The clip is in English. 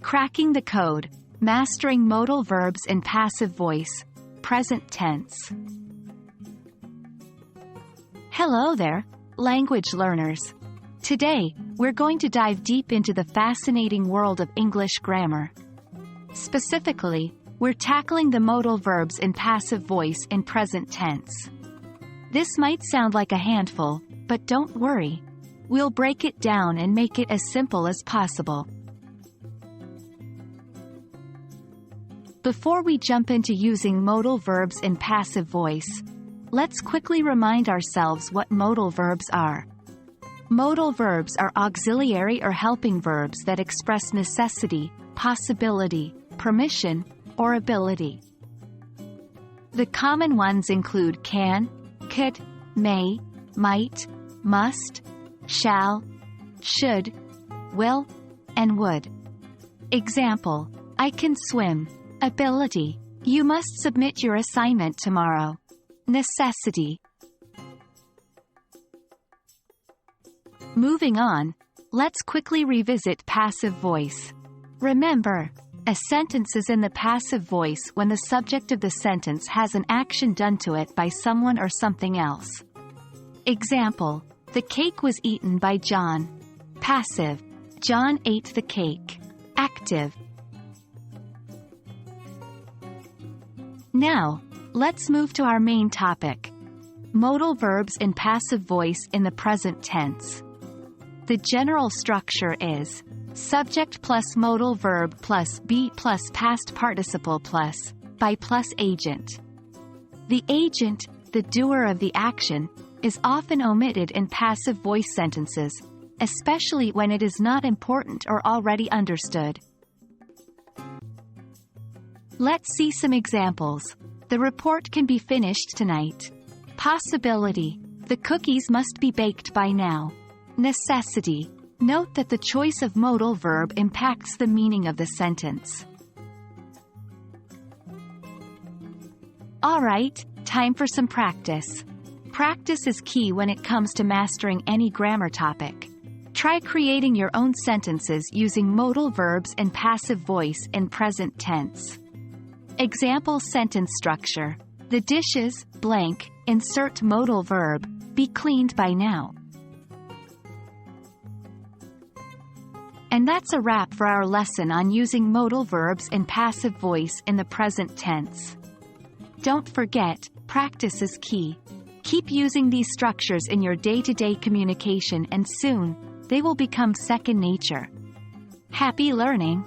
Cracking the code, mastering modal verbs in passive voice, present tense. Hello there, language learners. Today, we're going to dive deep into the fascinating world of English grammar. Specifically, we're tackling the modal verbs in passive voice in present tense. This might sound like a handful, but don't worry. We'll break it down and make it as simple as possible. Before we jump into using modal verbs in passive voice, let's quickly remind ourselves what modal verbs are. Modal verbs are auxiliary or helping verbs that express necessity, possibility, permission, or ability. The common ones include can, could, may, might, must, shall, should, will, and would. Example: I can swim. Ability: you must submit your assignment tomorrow. Necessity. Moving on, let's quickly revisit passive voice. Remember, a sentence is in the passive voice when the subject of the sentence has an action done to it by someone or something else. Example: the cake was eaten by John. Passive: John ate the cake. Active. Now, let's move to our main topic: modal verbs in passive voice in the present tense. The general structure is subject plus modal verb plus be plus past participle plus by plus agent. The agent, the doer of the action, is often omitted in passive voice sentences, especially when it is not important or already understood. Let's see some examples. The report can be finished tonight. Possibility: the cookies must be baked by now. Necessity: note that the choice of modal verb impacts the meaning of the sentence. Alright, time for some practice. Practice is key when it comes to mastering any grammar topic. Try creating your own sentences using modal verbs in passive voice in present tense. Example sentence structure: the dishes, blank, insert modal verb, be cleaned by now. And that's a wrap for our lesson on using modal verbs in passive voice in the present tense. Don't forget, practice is key. Keep using these structures in your day-to-day communication and soon, they will become second nature. Happy learning!